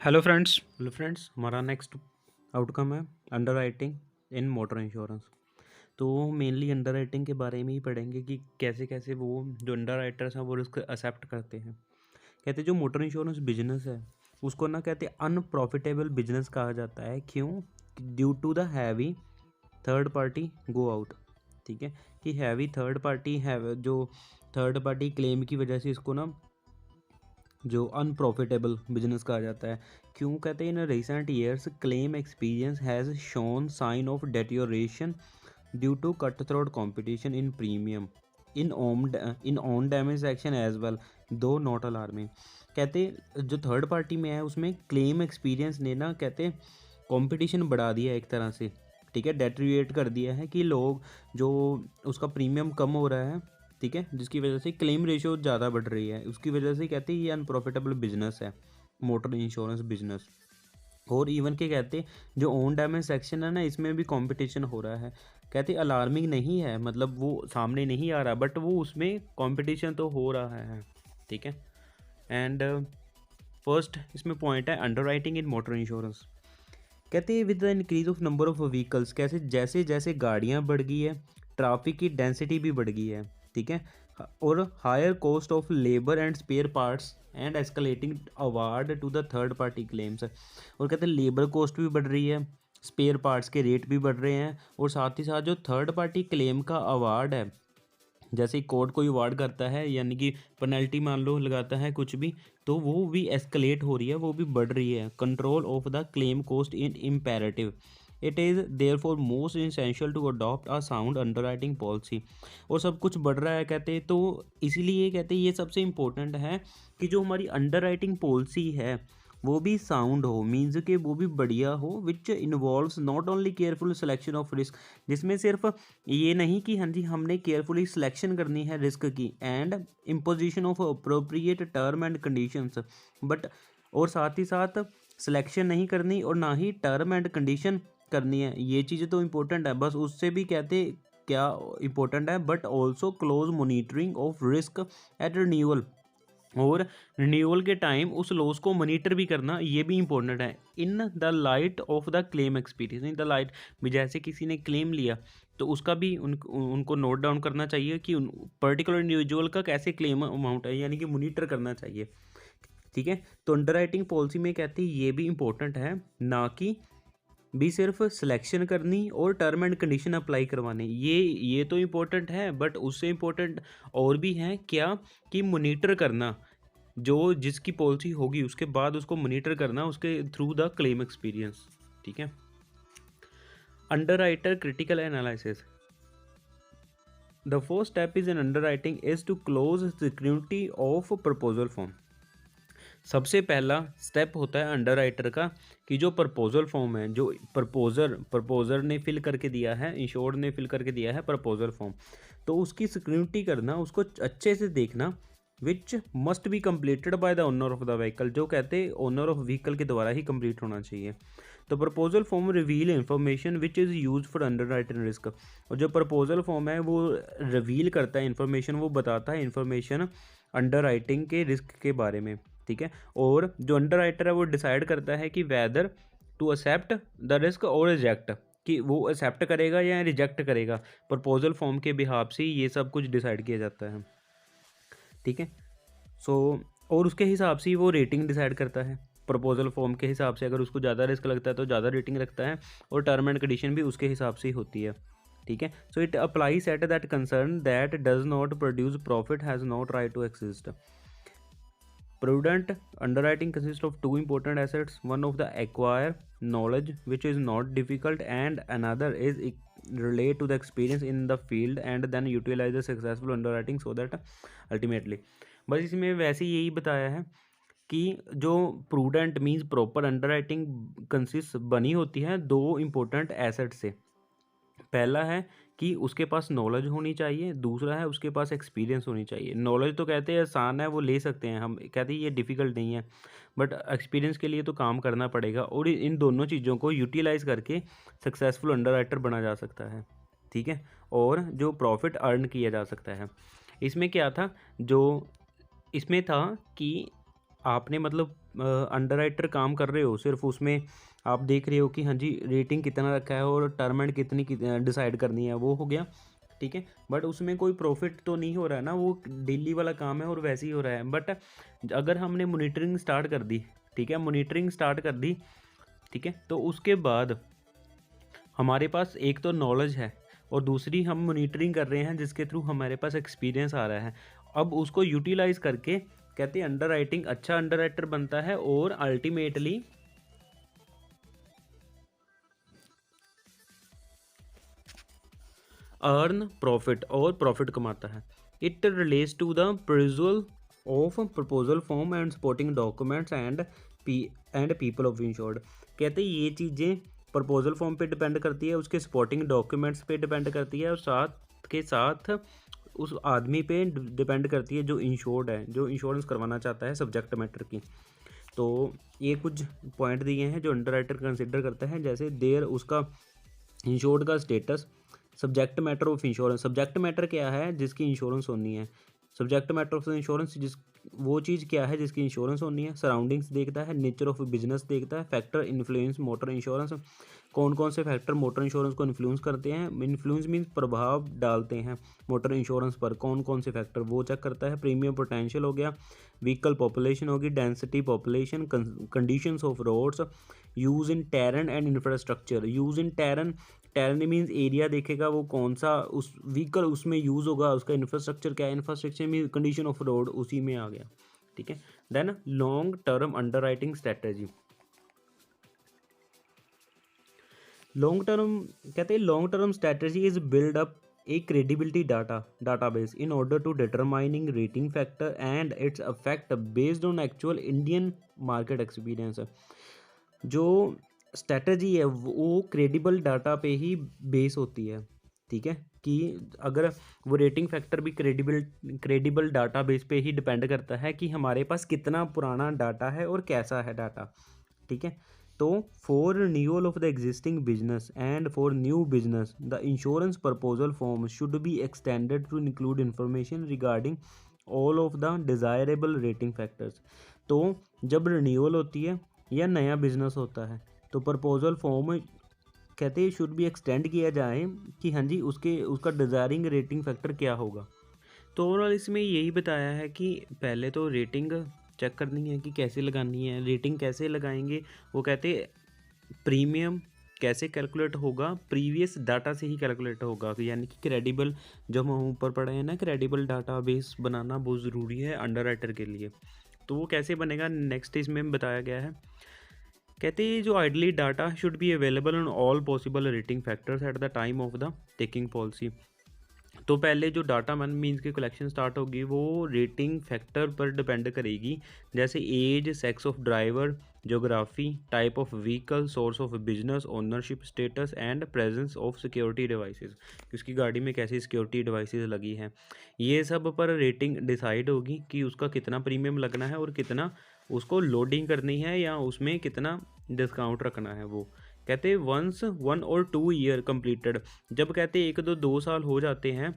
Hello friends, हमारा next outcome है under writing in motor insurance. तो मेनली अंडर राइटिंग के बारे में ही पढ़ेंगे कि कैसे कैसे वो जो अंडर राइटर्स हैं वो रिस्क एक्सेप्ट करते हैं। कहते हैं जो मोटर इंश्योरेंस बिजनेस है उसको ना कहते हैं अनप्रॉफिटेबल बिजनेस कहा जाता है। क्यों? Due to the heavy third party go out. ठीक है, कि हैवी थर्ड पार्टी है जो थर्ड पार्टी क्लेम की वजह से इसको ना जो अनप्रॉफिटेबल बिजनेस कहा जाता है। क्यों? कहते हैं in recent years claim experience has shown sign of deterioration due to cut throat competition in premium in on damage section as well though not alarming. कहते जो थर्ड पार्टी में है उसमें क्लेम एक्सपीरियंस ने ना कहते कंपटीशन बढ़ा दिया है एक तरह से। ठीक है, डेटरिएट कर दिया है कि लोग जो उसका प्रीमियम कम हो रहा है, ठीक है, जिसकी वजह से क्लेम रेशियो ज़्यादा बढ़ रही है। उसकी वजह से कहते हैं ये अनप्रॉफिटेबल बिजनेस है मोटर इंश्योरेंस बिजनेस। और इवन के कहते जो ओन डैमेज सेक्शन है ना इसमें भी कंपटीशन हो रहा है। कहते अलार्मिंग नहीं है, मतलब वो सामने नहीं आ रहा बट वो उसमें कंपटीशन तो हो रहा है। ठीक है, एंड फर्स्ट इसमें पॉइंट है under writing in motor insurance. कहते हैं with the increase of number of vehicles, कैसे जैसे जैसे गाड़ियाँ बढ़ गई है ट्रैफिक की डेंसिटी भी बढ़ गई है। ठीक है, और higher cost of labour and spare parts and escalating award to the third party claims. और कहते हैं लेबर कॉस्ट भी बढ़ रही है, स्पेयर पार्ट्स के रेट भी बढ़ रहे हैं, और साथ ही साथ जो थर्ड पार्टी क्लेम का अवार्ड है, जैसे कोर्ट कोई अवार्ड करता है यानी कि पेनल्टी मान लो लगाता है कुछ भी, तो वो भी एस्केलेट हो रही है, वो भी बढ़ रही है। Control of the claim cost in imperative, it is therefore most essential to adopt a sound underwriting policy. और सब कुछ बढ़ रहा है कहते, तो इसीलिए कहते ये सबसे इम्पोर्टेंट है कि जो हमारी अंडर राइटिंग पॉलिसी है वो भी साउंड हो, मीन्स के वो भी बढ़िया हो, which involves not only careful selection of risk, जिसमें सिर्फ ये नहीं कि हाँ जी हमने केयरफुली सिलेक्शन करनी है रिस्क की, and imposition of appropriate term and conditions, but और साथ ही साथ सिलेक्शन नहीं करनी और ना ही टर्म एंड कंडीशन करनी है। ये चीज़ें तो इम्पोर्टेंट है, बस उससे भी कहते क्या इम्पोर्टेंट है, but also close monitoring of risk at renewal, और रिन्यूअल के टाइम उस लॉस को मॉनिटर भी करना ये भी इम्पोर्टेंट है। In the light of the claim experience, in the light भी जैसे किसी ने क्लेम लिया तो उसका भी उनको नोट डाउन करना चाहिए कि पर्टिकुलर इंडिविजुअल का कैसे क्लेम अमाउंट है, यानी कि मॉनिटर करना चाहिए। ठीक है, तो अंडर राइटिंग पॉलिसी में कहते हैं ये भी इम्पोर्टेंट है, ना कि भी सिर्फ सिलेक्शन करनी और टर्म एंड कंडीशन अप्लाई करवाने। ये तो इम्पोर्टेंट है, बट उससे इम्पोर्टेंट और भी है क्या कि मॉनिटर करना, जो जिसकी पॉलिसी होगी उसके बाद उसको मॉनिटर करना उसके थ्रू द क्लेम एक्सपीरियंस। ठीक है, underwriter critical analysis. The first step is in underwriting is to close security of proposal form. सबसे पहला स्टेप होता है अंडर राइटर का कि जो प्रपोजल फॉर्म है, जो प्रपोजर ने फिल करके दिया है, इंश्योर्ड ने फिल करके दिया है प्रपोजल फॉर्म, तो उसकी सिक्योरिटी करना, उसको अच्छे से देखना, which must be completed by the owner of the vehicle, जो कहते हैं ओनर ऑफ व्हीकल के द्वारा ही कंप्लीट होना चाहिए। तो proposal form reveal information which is use for under writing risk, और जो प्रपोजल फॉर्म है वो रिवील करता है इन्फॉर्मेशन, वो बताता है इन्फॉर्मेशन अंडर राइटिंग के रिस्क के बारे में। ठीक है, और जो अंडर राइटर है वो डिसाइड करता है कि whether to accept the risk और रिजेक्ट, कि वो एक्सेप्ट करेगा या रिजेक्ट करेगा। प्रपोजल फॉर्म के बिहाफ से ये सब कुछ डिसाइड किया जाता है। ठीक है, सो और उसके हिसाब से ही वो रेटिंग डिसाइड करता है। प्रपोजल फॉर्म के हिसाब से अगर उसको ज़्यादा रिस्क लगता है तो ज़्यादा रेटिंग रखता है, और टर्म एंड कंडीशन भी उसके हिसाब से ही होती है। ठीक है, so it applies at that concern that does not produce profit has not right to exist. Prudent underwriting consists of two important assets. One of the acquire knowledge, which is not difficult, and another is relate to the experience in the field, and then utilize the successful underwriting so that ultimately। बस इसमें वैसे यही बताया है कि जो prudent means proper underwriting consist बनी होती है दो इम्पोर्टेंट एसेट से। पहला है कि उसके पास नॉलेज होनी चाहिए, दूसरा है उसके पास एक्सपीरियंस होनी चाहिए। नॉलेज तो कहते हैं आसान है, वो ले सकते हैं हम, कहते हैं ये डिफ़िकल्ट नहीं है, बट एक्सपीरियंस के लिए तो काम करना पड़ेगा, और इन दोनों चीज़ों को यूटिलाइज़ करके सक्सेसफुल अंडरराइटर बना जा सकता है। ठीक है, और जो प्रॉफिट अर्न किया जा सकता है। इसमें क्या था, जो इसमें था कि आपने मतलब अंडरराइटर काम कर रहे हो, सिर्फ उसमें आप देख रहे हो कि हाँ जी रेटिंग कितना रखा है और टर्म एंड कितनी डिसाइड करनी है, वो हो गया, ठीक है। बट उसमें कोई प्रॉफिट तो नहीं हो रहा है ना, वो डेली वाला काम है और वैसे ही हो रहा है। बट अगर हमने मॉनिटरिंग स्टार्ट कर दी, ठीक है, मॉनिटरिंग स्टार्ट कर दी, ठीक है, तो उसके बाद हमारे पास एक तो नॉलेज है और दूसरी हम मॉनिटरिंग कर रहे हैं जिसके थ्रू हमारे पास एक्सपीरियंस आ रहा है। अब उसको यूटिलाइज करके कहते हैं अंडर राइटिंग अच्छा अंडर राइटर बनता है और अल्टीमेटली अर्न प्रॉफिट और प्रॉफिट कमाता है। It relates to the perusal of proposal form and supporting documents and people of insured. कहते हैं ये चीज़ें प्रपोजल फॉर्म पे डिपेंड करती है, उसके सपोर्टिंग डॉक्यूमेंट्स पे डिपेंड करती है और साथ के साथ उस आदमी पे डिपेंड करती है जो इंश्योर्ड है, जो इंश्योरेंस करवाना चाहता है सब्जेक्ट मैटर की। तो ये कुछ पॉइंट दिए हैं जो अंडरराइटर कंसिडर करता है, जैसे देयर उसका इंश्योर्ड का status, subject matter of insurance. Subject matter क्या है जिसकी इंश्योरेंस होनी है, सब्जेक्ट मैटर ऑफ इंश्योरेंस जिस वो चीज़ क्या है जिसकी इंश्योरेंस होनी है। सराउंडिंग्स देखता है, नेचर ऑफ बिजनेस देखता है, फैक्टर इन्फ्लुएंस मोटर इंश्योरेंस, कौन कौन से फैक्टर मोटर इंश्योरेंस को इन्फ्लुएंस करते हैं, इन्फ्लुएंस मीन्स प्रभाव डालते हैं मोटर इंश्योरेंस पर, कौन कौन से फैक्टर वो चेक करता है। प्रीमियम पोटेंशियल हो गया, व्हीकल पॉपुलेशन होगी, density population, conditions of roads, use in terrain and infrastructure. Use in terrain, terrain means area देखेगा वो कौन सा उस व्हीकल उसमें यूज़ होगा, उसका इंफ्रास्ट्रक्चर क्या है, infrastructure mean condition of road उसी में आ गया, ठीक है। Then long term underwriting strategy. Long term कहते हैं long term strategy is build up a credibility database in order to determining rating factor and its effect based on actual Indian market experience। जो strategy है वो credible data पे ही base होती है, ठीक है, कि अगर वो रेटिंग फैक्टर भी क्रेडिबल डाटा बेस पे ही डिपेंड करता है कि हमारे पास कितना पुराना डाटा है और कैसा है डाटा, ठीक है। तो for renewal of the existing business and for new business the insurance proposal form should be extended to include information regarding all of the desirable rating factors. तो जब रिन्यूअल होती है या नया बिजनेस होता है तो प्रपोजल फॉर्म कहते हैं शुड भी एक्सटेंड किया जाए कि हाँ जी उसका डिज़ायरिंग रेटिंग फैक्टर क्या होगा। तो ओवरऑल इसमें यही बताया है कि पहले तो रेटिंग चेक करनी है कि कैसे लगानी है। रेटिंग कैसे लगाएंगे, वो कहते प्रीमियम कैसे कैलकुलेट होगा, प्रीवियस डाटा से ही कैलकुलेट होगा, यानी कि क्रेडिबल, जो हम ऊपर पढ़े हैं ना, क्रेडिबल डाटा बेस बनाना बहुत ज़रूरी है अंडर राइटर के लिए। तो वो कैसे बनेगा नेक्स्ट इसमें बताया गया है। कहते हैं जो ideally data should be available on all possible rating factors at the time of the taking policy. तो पहले जो डाटा मन मीन्स की कलेक्शन स्टार्ट होगी वो रेटिंग फैक्टर पर डिपेंड करेगी, जैसे age, sex of driver, geography, type of vehicle, source of business, ownership status and presence of security devices, कि उसकी गाड़ी में कैसी सिक्योरिटी डिवाइसेस लगी हैं। ये सब पर रेटिंग डिसाइड होगी कि उसका कितना प्रीमियम लगना है और कितना उसको लोडिंग करनी है या उसमें कितना डिस्काउंट रखना है। वो कहते हैं वंस 1 और 2 ईयर कंप्लीटेड, जब कहते हैं 1 2 साल हो जाते हैं,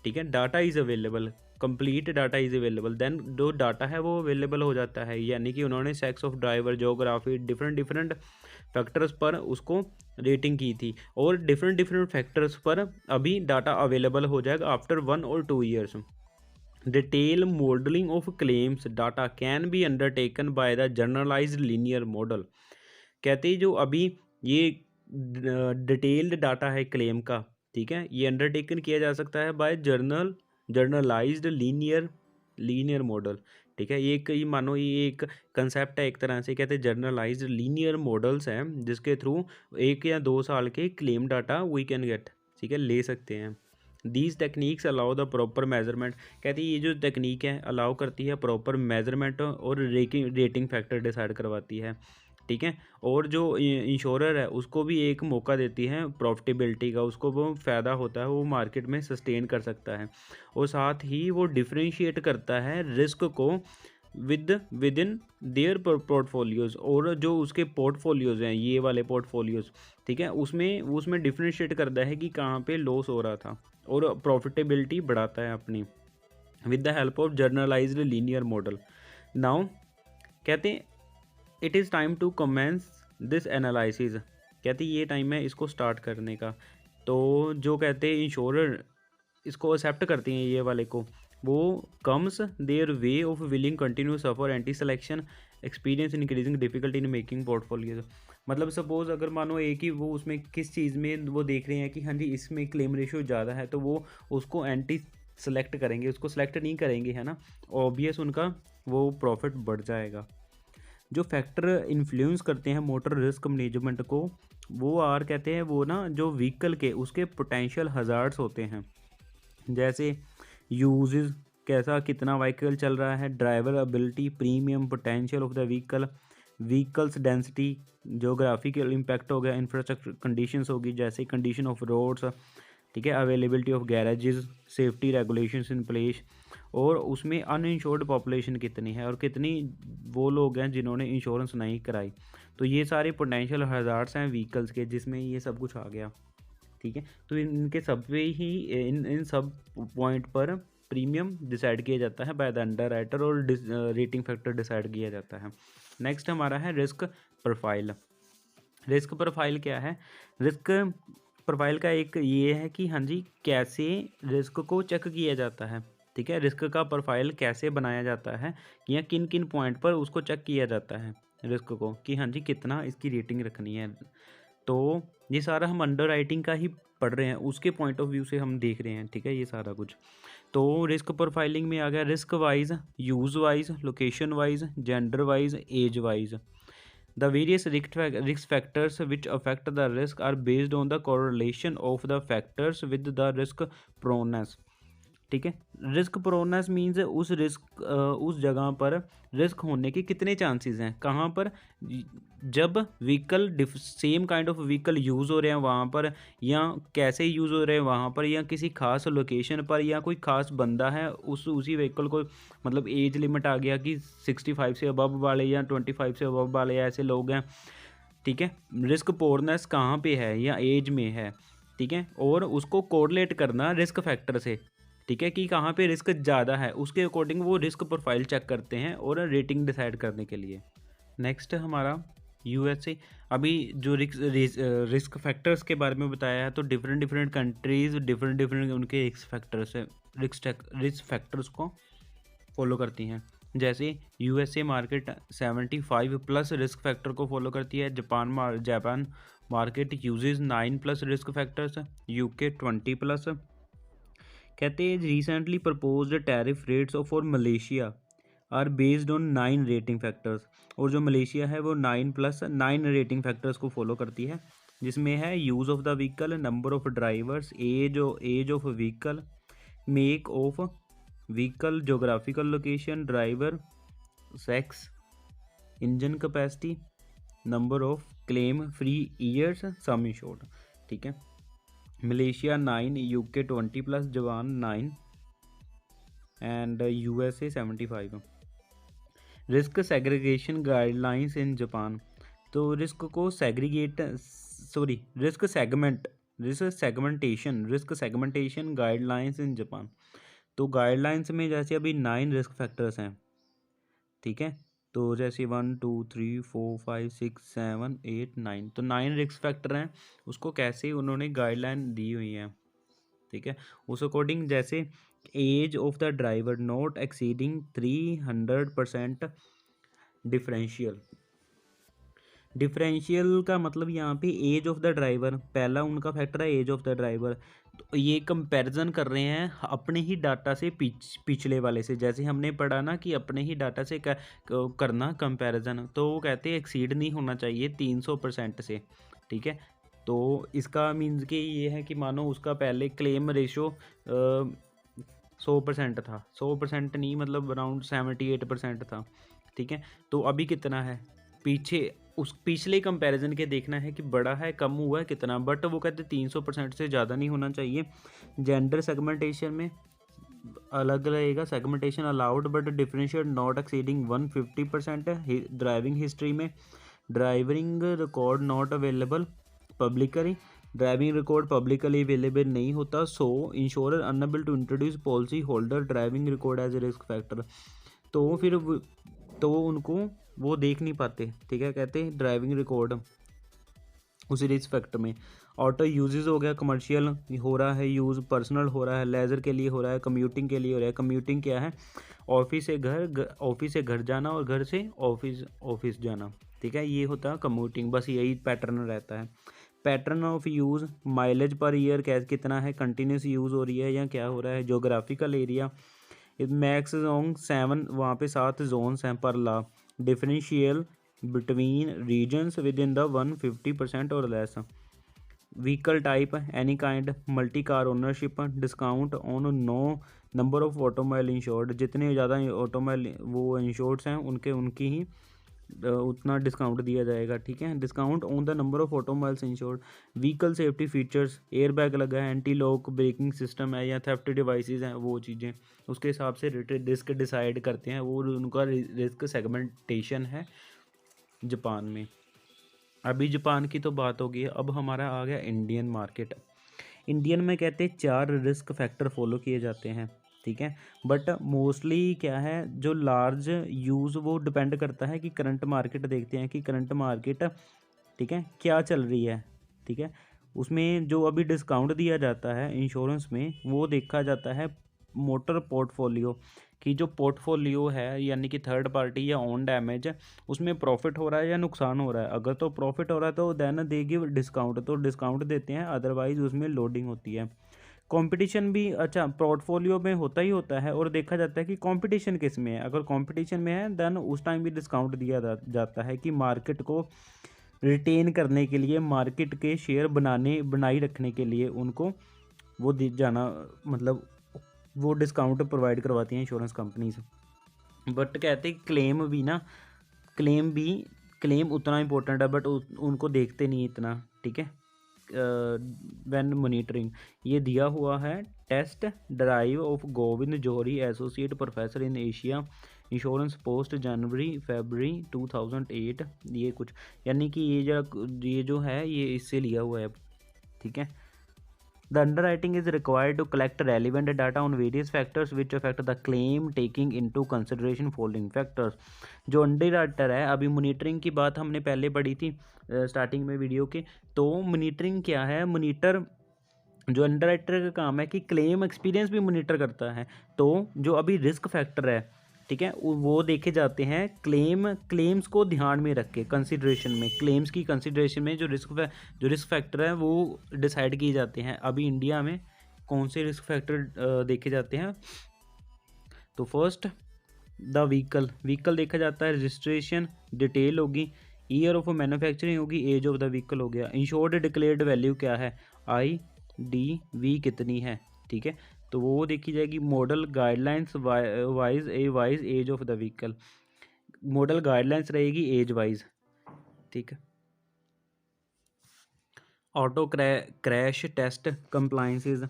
ठीक है, data is available, complete data is available, then जो डाटा है वो अवेलेबल हो जाता है, यानी कि उन्होंने sex of driver, geography, different factors पर उसको रेटिंग की थी और डिफरेंट फैक्टर्स पर अभी डाटा अवेलेबल हो जाएगा आफ्टर 1 और 2 years. Detail modelling of claims data can be undertaken by the generalised linear model. कहते हैं जो अभी ये डिटेल्ड डाटा है क्लेम का, ठीक है, ये अंडरटेकन किया जा सकता है बाय जर्नलाइज्ड लीनियर मॉडल, ठीक है। ये मानो ये एक कंसेप्ट है एक तरह से, कहते हैं जर्नलाइज्ड लीनियर मॉडल्स हैं जिसके थ्रू 1 या 2 साल के claim data we can get, ठीक है, ले सकते हैं। These techniques allow the proper measurement. कहती है ये जो टेक्निक है अलाउ करती है प्रॉपर मेजरमेंट और रेटिंग फैक्टर डिसाइड करवाती है, ठीक है। और जो इंश्योरर है उसको भी एक मौका देती है प्रॉफिटेबिलिटी का, उसको वो फ़ायदा होता है, वो मार्केट में सस्टेन कर सकता है और साथ ही वो डिफ्रेंशिएट करता है रिस्क को विद इन देयर पोर्टफोलियोज़, और जो उसके पोर्टफोलियोज़ हैं ये वाले पोर्टफोलियोज़, ठीक है, उसमें डिफ्रेंशिएट करता है कि कहाँ पे लॉस हो रहा था और प्रॉफिटेबिलिटी बढ़ाता है अपनी with the help of generalised linear model. Now कहते हैं it is time to commence this analysis, कहते ये टाइम है इसको स्टार्ट करने का। तो जो कहते हैं इंश्योरर इसको एक्सेप्ट करते हैं ये वाले को, वो comes their way of willing continue suffer anti selection experience increasing difficulty in making portfolios. मतलब सपोज अगर मानो एक ही वो उसमें किस चीज़ में वो देख रहे हैं कि हाँ जी इसमें क्लेम रेशियो ज़्यादा है, तो वो उसको एंटी सेलेक्ट करेंगे, उसको सेलेक्ट नहीं करेंगे, है ना, ऑब्वियस उनका वो प्रॉफिट बढ़ जाएगा। जो फैक्टर इन्फ्लुएंस करते हैं मोटर रिस्क मैनेजमेंट को, वो आर कहते हैं वो ना जो व्हीकल के उसके पोटेंशियल हजार्ड्स होते हैं, जैसे यूजेस कैसा कितना व्हीकल चल रहा है, driver ability, premium potential of the vehicle, vehicles density, geographical impact हो गया, इंफ्रास्ट्रक्चर कंडीशंस होगी जैसे कंडीशन ऑफ रोड्स, ठीक है, availability of garages, safety regulations in place, और उसमें अनइंश्योर्ड पॉपुलेशन कितनी है और कितनी वो लोग हैं जिन्होंने इंश्योरेंस नहीं कराई। तो ये सारे पोटेंशियल हजार्ड्स हैं व्हीकल्स के, जिसमें ये सब कुछ आ गया, ठीक है। तो इनके सब पे ही इन सब पॉइंट पर प्रीमियम डिसाइड किया जाता है बाय द अंडरराइटर और रेटिंग फैक्टर डिसाइड किया जाता है। नेक्स्ट हमारा है रिस्क प्रोफाइल। रिस्क प्रोफाइल क्या है? रिस्क प्रोफाइल का एक ये है कि हाँ जी कैसे रिस्क को चेक किया जाता है, ठीक है, रिस्क का प्रोफाइल कैसे बनाया जाता है या किन किन पॉइंट पर उसको चेक किया जाता है रिस्क को, कि हाँ जी कितना इसकी रेटिंग रखनी है। तो ये सारा हम अंडर राइटिंग का ही पढ़ रहे हैं, उसके पॉइंट ऑफ व्यू से हम देख रहे हैं, ठीक है, ये सारा कुछ। तो रिस्क प्रोफाइलिंग में आ गया risk wise, use wise, location wise, gender wise, age wise. The various risk factors which affect the risk are based on the correlation of the factors with the risk proneness, ठीक है। Risk proneness means उस risk उस जगह पर risk होने के कितने chances हैं, कहाँ पर, जब vehicle same kind of vehicle use हो रहे हैं वहाँ पर, या कैसे यूज़ हो रहे हैं वहाँ पर, या किसी खास लोकेशन पर, या कोई खास बंदा है उसी व्हीकल को, मतलब एज लिमिट आ गया कि 65 से अबव वाले या 25 से अबव वाले ऐसे लोग हैं, ठीक है। रिस्क प्रोनेस कहाँ पे है या एज में है, ठीक है, और उसको कोरिलेट करना रिस्क फैक्टर से, ठीक है, कि कहाँ पे रिस्क ज़्यादा है, उसके अकॉर्डिंग वो रिस्क प्रोफाइल चेक करते हैं और रेटिंग डिसाइड करने के लिए। नेक्स्ट हमारा यूएसए। अभी जो रिस्क फैक्टर्स के बारे में बताया है, तो डिफरेंट कंट्रीज़ डिफरेंट उनके रिस्क फैक्टर्स है, रिस्क फैक्टर्स को फॉलो करती हैं। जैसे यूएसए मार्केट 75+ रिस्क फैक्टर को फॉलो करती है, Japan market uses 9+ risk factors, UK 20+। कहते हैं recently proposed tariff rates for Malaysia are based on 9 rating factors, और जो मलेशिया है वो 9+9 रेटिंग फैक्टर्स को फॉलो करती है, जिसमें है use of the vehicle, number of drivers, age of vehicle, make of vehicle, geographical location, driver, sex, engine capacity, number of claim free years, sum insured, ठीक है। Malaysia 9, UK 20+, Japan 9 and USA 75। Risk segregation guidelines in Japan. तो risk को risk segmentation guidelines in Japan. तो guidelines में जैसे अभी 9 risk factors हैं, ठीक है, तो जैसे 1 2 3 4 5 6 7 8 9, तो 9 रिस्क फैक्टर हैं, उसको कैसे उन्होंने गाइडलाइन दी हुई है, ठीक है, उस अकॉर्डिंग। जैसे age of the driver not exceeding 300% differential का मतलब यहाँ पे एज ऑफ द ड्राइवर, पहला उनका फैक्टर है एज ऑफ द ड्राइवर। तो ये कंपैरिजन कर रहे हैं अपने ही डाटा से पिछले वाले से, जैसे हमने पढ़ा ना कि अपने ही डाटा से करना कंपैरिजन, तो वो कहते हैं एक्सीड नहीं होना चाहिए 300% से, ठीक है। तो इसका मीन्स कि ये है कि मानो उसका पहले क्लेम रेशो 100% था, 100% नहीं मतलब अराउंड 78% था, ठीक है। तो अभी कितना है, उस पिछले कंपैरिजन के देखना है कि बड़ा है कम हुआ है कितना, बट वो कहते 300% से ज़्यादा नहीं होना चाहिए। जेंडर सेगमेंटेशन में अलग रहेगा, segmentation allowed but differentiate not exceeding 150%। Driving history में driving record not available publicly, driving record publicly available नहीं होता, so insurer unable to introduce policy holder driving record as a risk factor. तो फिर तो उनको वो देख नहीं पाते, ठीक है, कहते हैं ड्राइविंग रिकॉर्ड उसी रिस्क फैक्टर में। ऑटो यूजेस हो गया, कमर्शियल हो रहा है यूज़, पर्सनल हो रहा है, लेज़र के लिए हो रहा है, कम्यूटिंग के लिए हो रहा है। कम्यूटिंग क्या है? ऑफिस से घर, ऑफिस से घर जाना और घर से ऑफिस ऑफिस जाना, ठीक है, ये होता है कम्यूटिंग। बस यही पैटर्न रहता है। Pattern of use, mileage per year कितना है, कंटिन्यूस यूज़ हो रही है या क्या हो रहा है। जोग्राफिकल एरिया, मैक्स जोन 7, वहाँ पे 7 जोन्स हैं पर ला। Differential between regions within the 150% और less. Vehicle type, any kind, multi car ownership, discount on no number of automobile insured, जितने ज़्यादा ऑटोमोबाइल वो इंश्योर्ड्स हैं उनकी ही उतना डिस्काउंट दिया जाएगा, ठीक है। Discount on the number of automobiles insured. Vehicle safety features, air bag लगा है, एंटी लॉक ब्रेकिंग सिस्टम है या थेफ्ट डिवाइसेस हैं, वो चीज़ें उसके हिसाब से रिस्क डिसाइड करते हैं, वो उनका रिस्क सेगमेंटेशन है जापान में। अभी जापान की तो बात हो गई, अब हमारा आ गया इंडियन मार्केट। इंडियन में कहते हैं 4 रिस्क फैक्टर फॉलो किए जाते हैं, ठीक है। बट मोस्टली क्या है, जो लार्ज यूज़ वो डिपेंड करता है कि करंट मार्केट देखते हैं कि करंट मार्केट, ठीक है, क्या चल रही है, ठीक है। उसमें जो अभी डिस्काउंट दिया जाता है इंश्योरेंस में, वो देखा जाता है मोटर पोर्टफोलियो की, जो पोर्टफोलियो है यानी कि थर्ड पार्टी या ओन डैमेज, उसमें प्रॉफिट हो रहा है या नुकसान हो रहा है। अगर तो प्रॉफिट हो रहा है तो देन दे गिव डिस्काउंट, तो डिस्काउंट देते हैं, अदरवाइज उसमें लोडिंग होती है। कंपटीशन भी अच्छा पोर्टफोलियो में होता ही होता है, और देखा जाता है कि कंपटीशन किस में है। अगर कंपटीशन में है देन उस टाइम भी डिस्काउंट दिया जाता है कि मार्केट को रिटेन करने के लिए, मार्केट के शेयर बनाई रखने के लिए उनको वो जाना, मतलब वो डिस्काउंट प्रोवाइड करवाती हैं इंश्योरेंस कंपनीज। बट कहते हैं क्लेम भी ना, क्लेम उतना इम्पोर्टेंट है बट उनको देखते नहीं इतना, ठीक है। व्हेन मॉनिटरिंग, ये दिया हुआ है test drive of Govind Johri, associate professor in Asia insurance, post फरवरी 2008, ये कुछ, यानी कि ये जो है ये इससे लिया हुआ है, ठीक है। The underwriting is required to collect relevant data on various factors which affect the claim, taking into consideration following factors। जो अंडरराइटर है, अभी मॉनिटरिंग की बात हमने पहले पढ़ी थी स्टार्टिंग में वीडियो के। तो मॉनिटरिंग क्या है, मॉनिटर जो अंडरराइटर का काम है कि क्लेम एक्सपीरियंस भी मॉनिटर करता है। तो जो अभी रिस्क फैक्टर है, ठीक है, वो देखे जाते हैं क्लेम्स को ध्यान में रख के, कंसिडरेशन में, क्लेम्स की कंसिडरेशन में जो रिस्क फैक्टर है वो डिसाइड किए जाते हैं। अभी इंडिया में कौन से रिस्क फैक्टर देखे जाते हैं? तो फर्स्ट द व्हीकल देखा जाता है, रजिस्ट्रेशन डिटेल होगी, ईयर ऑफ मैन्युफैक्चरिंग होगी, एज ऑफ द व्हीकल हो गया। इंश्योर्ड डिक्लेयर्ड वैल्यू क्या है, IDV कितनी है, ठीक है, तो वो देखी जाएगी। Model guidelines wise age of the vehicle, model guidelines रहेगी एज वाइज, ठीक है। ऑटो क्रैश टेस्ट कंप्लाइंसेस,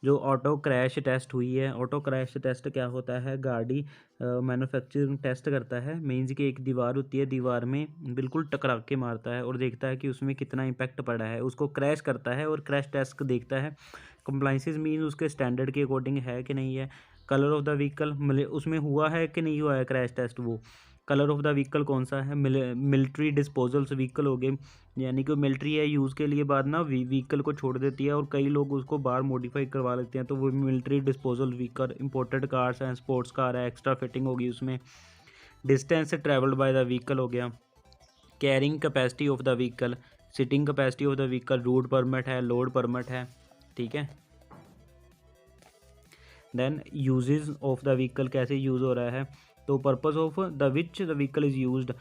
जो ऑटो क्रैश टेस्ट हुई है, ऑटो क्रैश टेस्ट क्या होता है, गाड़ी मैन्युफैक्चरिंग टेस्ट करता है, मीन्स कि एक दीवार होती है, दीवार में बिल्कुल टकरा के मारता है और देखता है कि उसमें कितना इम्पैक्ट पड़ा है, उसको क्रैश करता है और क्रैश टेस्ट देखता है। कंप्लाइंसेस मीन उसके स्टैंडर्ड के अकॉर्डिंग है कि नहीं है। कलर ऑफ द व्हीकल, उसमें हुआ है कि नहीं हुआ है क्रैश टेस्ट, वो कलर ऑफ द व्हीकल कौन सा है। मिलिट्री डिस्पोजल्स व्हीकल हो गए, यानी कि मिलिट्री है यूज़ के लिए, बाद ना व्हीकल को छोड़ देती है और कई लोग उसको बाहर मॉडिफाई करवा लेते हैं, तो वो military disposal vehicle. Imported cars हैं, स्पोर्ट्स कार है, एक्स्ट्रा फिटिंग होगी उसमें। Distance travelled by the vehicle हो गया। Carrying capacity of the vehicle, seating capacity of the vehicle, route permit है, लोड परमिट है, ठीक है। Then uses of the vehicle, कैसे यूज़ हो रहा है, तो purpose of the which the vehicle is used.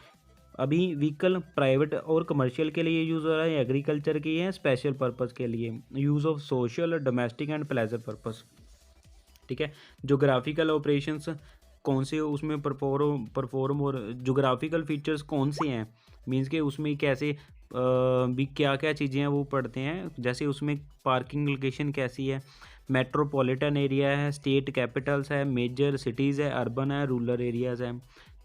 अभी व्हीकल प्राइवेट और कमर्शियल के लिए यूज़ हो रहा है, एग्रीकल्चर की है, स्पेशल पर्पस के लिए। Use of social, domestic and pleasure purpose, ठीक है। जोग्राफिकल ऑपरेशंस कौन से उसमें परफॉर्म और जोग्राफिकल फीचर्स कौन से हैं, मीन्स के उसमें कैसे भी क्या क्या चीज़ें हैं वो पढ़ते हैं, जैसे उसमें पार्किंग लोकेशन कैसी है, मेट्रोपॉलिटन एरिया है, स्टेट कैपिटल्स है, मेजर सिटीज़ है, अर्बन है, रूरल एरियाज़ है,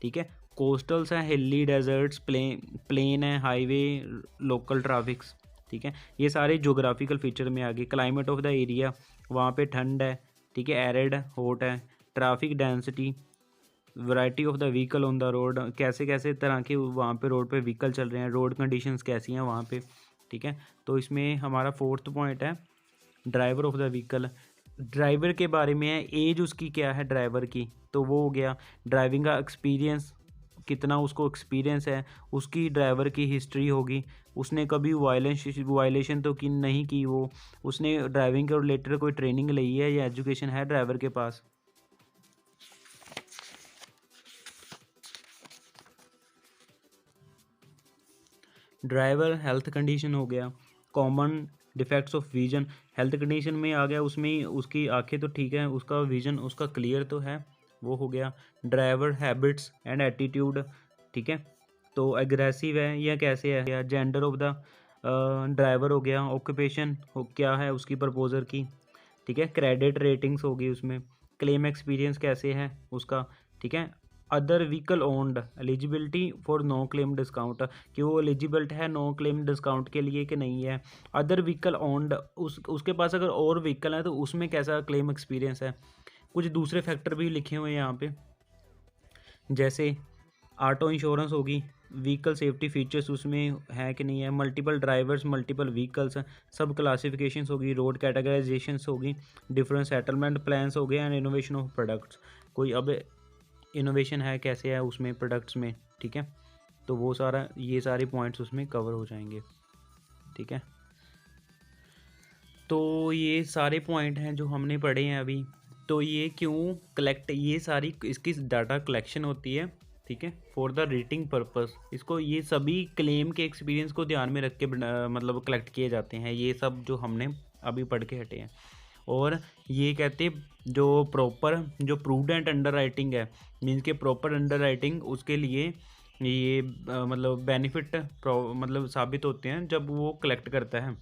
ठीक है। कोस्टल्स हैं, हिली डेजर्ट्स, प्लेन है, हाईवे, लोकल ट्रैफिक्स, ठीक है। ये सारे जोग्राफिकल फीचर में आ गए। क्लाइमेट ऑफ द एरिया, वहाँ पे ठंड है, ठीक है, एरिड हॉट है। Traffic density, variety of the vehicle on the road, कैसे कैसे तरह के वहाँ पे रोड पे व्हीकल चल रहे हैं, रोड कंडीशंस कैसी हैं वहाँ पे, ठीक है। तो इसमें हमारा 4th पॉइंट है driver of the vehicle. Driver के बारे में है, एज उसकी क्या है ड्राइवर की, तो वो हो गया। ड्राइविंग का एक्सपीरियंस, कितना उसको एक्सपीरियंस है, उसकी ड्राइवर की हिस्ट्री होगी, उसने कभी वायलेशन तो की नहीं की, वो उसने ड्राइविंग के रिलेटेड कोई ट्रेनिंग ली है या एजुकेशन है ड्राइवर के पास। ड्राइवर हेल्थ कंडीशन हो गया। Common defects of vision, health condition में आ गया, उसमें उसकी आंखें तो ठीक है, उसका विजन उसका क्लियर तो है, वो हो गया। ड्राइवर हैबिट्स एंड एटीट्यूड, ठीक है, तो एग्रेसिव है या कैसे है, या जेंडर ऑफ द ड्राइवर हो गया। ऑक्यूपेशन हो क्या है उसकी प्रपोजर की, ठीक है। क्रेडिट रेटिंग्स होगी उसमें। क्लेम एक्सपीरियंस कैसे है उसका, ठीक है। Other vehicle owned, eligibility for no claim discount, कि वो एलिजिबल है नो क्लेम डिस्काउंट के लिए कि नहीं है। अदर व्हीकल ओन्ड, उसके पास अगर और व्हीकल है तो उसमें कैसा क्लेम एक्सपीरियंस है। कुछ दूसरे फैक्टर भी लिखे हुए हैं यहाँ पे, जैसे ऑटो इंश्योरेंस होगी, व्हीकल सेफ्टी फीचर्स उसमें है कि नहीं है, मल्टीपल ड्राइवर्स मल्टीपल व्हीकल्स, सब क्लासिफिकेशंस होगी, रोड कैटेगराइजेशंस होगी, डिफरेंट सेटलमेंट प्लान्स हो गए, एंड इनोवेशन ऑफ प्रोडक्ट्स, कोई अब इनोवेशन है कैसे है उसमें प्रोडक्ट्स में, ठीक है। तो वो सारा, ये सारे पॉइंट्स उसमें कवर हो जाएंगे, ठीक है। तो ये सारे पॉइंट हैं जो हमने पढ़े हैं अभी। तो ये क्यों कलेक्ट, ये सारी इसकी डाटा कलेक्शन होती है, ठीक है, फॉर द रेटिंग पर्पस। इसको ये सभी क्लेम के एक्सपीरियंस को ध्यान में रख के मतलब कलेक्ट किए जाते हैं, ये सब जो हमने अभी पढ़ के हटे हैं। और ये कहते जो प्रॉपर जो प्रूडेंट अंडर राइटिंग है, मीन्स के प्रॉपर अंडर राइटिंग उसके लिए ये मतलब बेनिफिट मतलब साबित होते हैं जब वो कलेक्ट करता है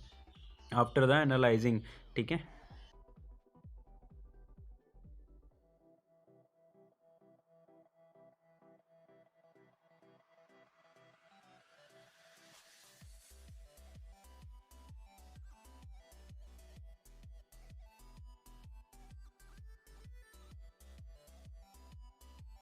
आफ्टर द एनालाइजिंग, ठीक है।